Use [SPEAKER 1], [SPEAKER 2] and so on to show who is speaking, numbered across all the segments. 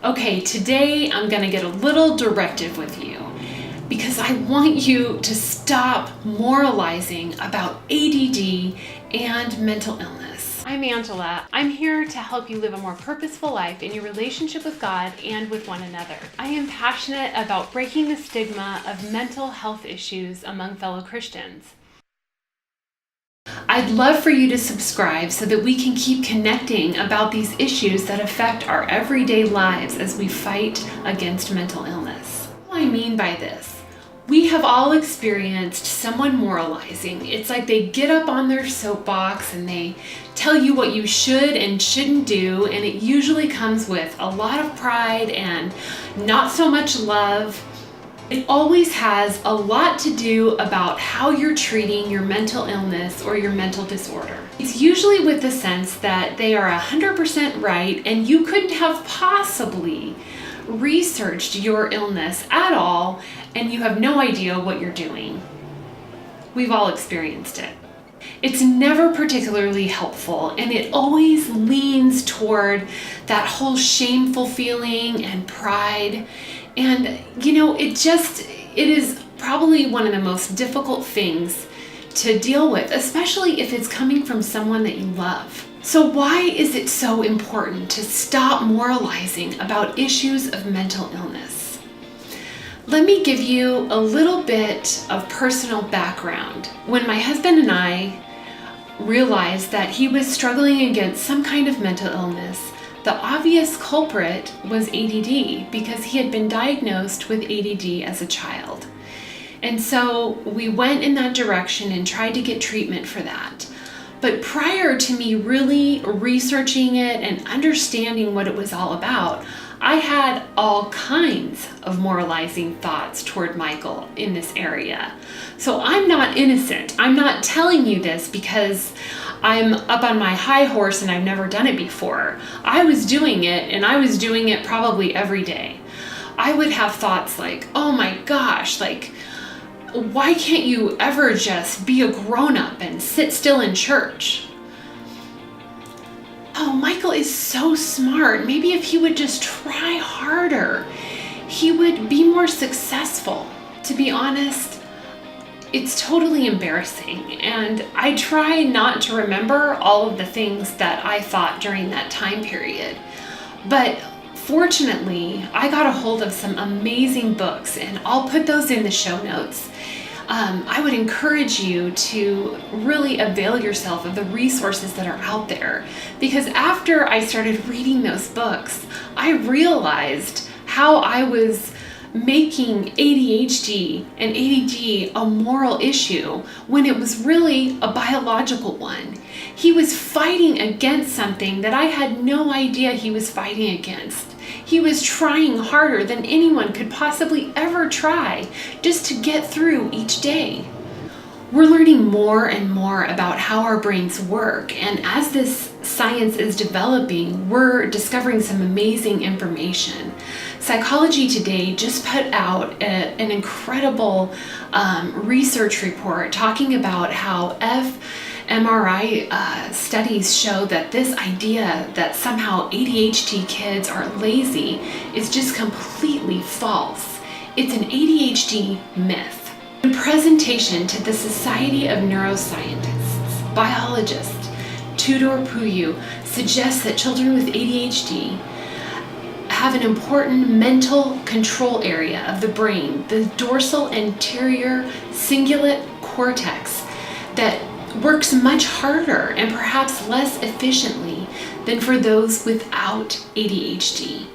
[SPEAKER 1] Okay, today I'm going to get a little directive with you because I want you to stop moralizing about ADD and mental illness. I'm Angela. I'm here to help you live a more purposeful life in your relationship with God and with one another. I am passionate about breaking the stigma of mental health issues among fellow Christians. I'd love for you to subscribe so that we can keep connecting about these issues that affect our everyday lives as we fight against mental illness. What do I mean by this? We have all experienced someone moralizing. It's like they get up on their soapbox and they tell you what you should and shouldn't do, and it usually comes with a lot of pride and not so much love. It always has a lot to do about how you're treating your mental illness or your mental disorder. It's usually with the sense that they are 100% right and you couldn't have possibly researched your illness at all and you have no idea what you're doing. We've all experienced it. It's never particularly helpful, and it always leans toward that whole shameful feeling and pride. And it is probably one of the most difficult things to deal with, especially if it's coming from someone that you love. So why is it so important to stop moralizing about issues of mental illness? Let me give you a little bit of personal background. When my husband and I realized that he was struggling against some kind of mental illness, the obvious culprit was ADD because he had been diagnosed with ADD as a child. And so we went in that direction and tried to get treatment for that. But prior to me really researching it and understanding what it was all about, I had all kinds of moralizing thoughts toward Michael in this area. So I'm not innocent. I'm not telling you this because I'm up on my high horse and I've never done it before. I was doing it, and I was doing it probably every day. I would have thoughts like, oh my gosh, why can't you ever just be a grown-up and sit still in church? Oh, Michael is so smart. Maybe if he would just try harder, he would be more successful. To be honest, it's totally embarrassing, and I try not to remember all of the things that I thought during that time period. But fortunately, I got a hold of some amazing books, and I'll put those in the show notes. I would encourage you to really avail yourself of the resources that are out there, because after I started reading those books, I realized how I was making ADHD and ADD a moral issue when it was really a biological one. He was fighting against something that I had no idea he was fighting against. He was trying harder than anyone could possibly ever try just to get through each day. We're learning more and more about how our brains work, and as this science is developing, we're discovering some amazing information. Psychology Today just put out an incredible research report talking about how fMRI studies show that this idea that somehow ADHD kids are lazy is just completely false. It's an ADHD myth. In presentation to the Society of Neuroscientists, biologist Tudor Puyu suggests that children with ADHD have an important mental control area of the brain, the dorsal anterior cingulate cortex, that works much harder and perhaps less efficiently than for those without ADHD.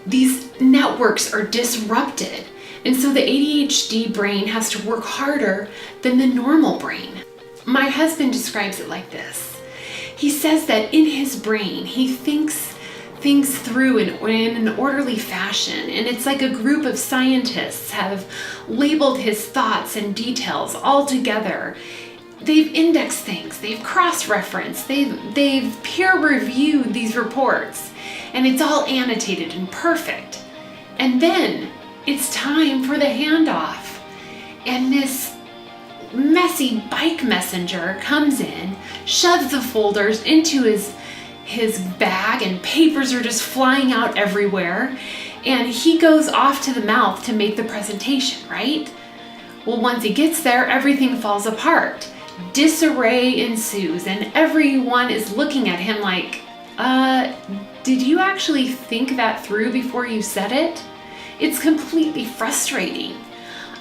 [SPEAKER 1] These networks are disrupted, and so the ADHD brain has to work harder than the normal brain. My husband describes it like this. He says that in his brain, he thinks things through in an orderly fashion, and it's like a group of scientists have labeled his thoughts and details all together. They've indexed things, they've cross-referenced, they've peer-reviewed these reports, and it's all annotated and perfect. And then it's time for the handoff, and this messy bike messenger comes in, shoves the folders into his his bag and papers are just flying out everywhere, and he goes off to the mouth to make the presentation, right? Well, once he gets there, everything falls apart. Disarray ensues, and everyone is looking at him like, did you actually think that through before you said it? It's completely frustrating.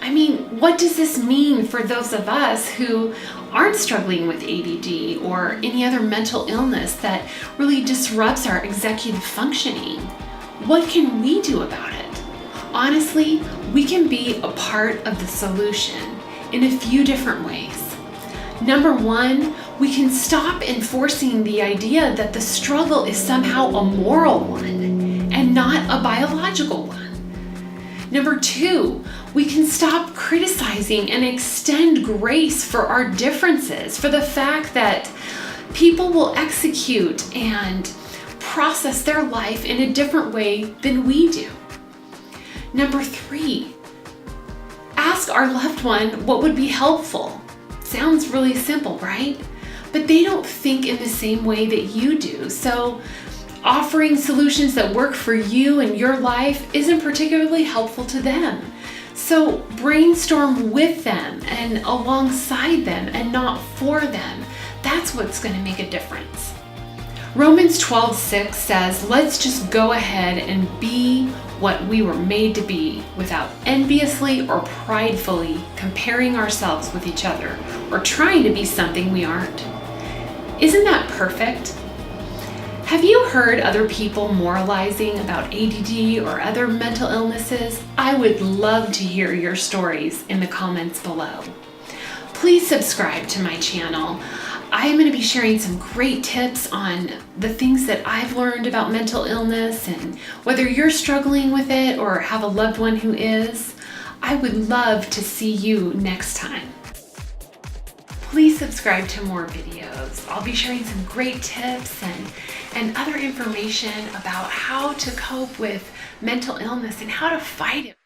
[SPEAKER 1] I mean, what does this mean for those of us who aren't struggling with ADD or any other mental illness that really disrupts our executive functioning? What can we do about it? Honestly, we can be a part of the solution in a few different ways. Number one, we can stop enforcing the idea that the struggle is somehow a moral one and not a biological one. Number two, we can stop criticizing and extend grace for our differences, for the fact that people will execute and process their life in a different way than we do. Number three, ask our loved one what would be helpful. Sounds really simple, right? But they don't think in the same way that you do. So offering solutions that work for you and your life isn't particularly helpful to them. So brainstorm with them and alongside them and not for them. That's what's going to make a difference. Romans 12:6 says, let's just go ahead and be what we were made to be without enviously or pridefully comparing ourselves with each other or trying to be something we aren't. Isn't that perfect? Have you heard other people moralizing about ADD or other mental illnesses? I would love to hear your stories in the comments below. Please subscribe to my channel. I am going to be sharing some great tips on the things that I've learned about mental illness, and whether you're struggling with it or have a loved one who is, I would love to see you next time. Please subscribe to more videos. I'll be sharing some great tips and other information about how to cope with mental illness and how to fight it.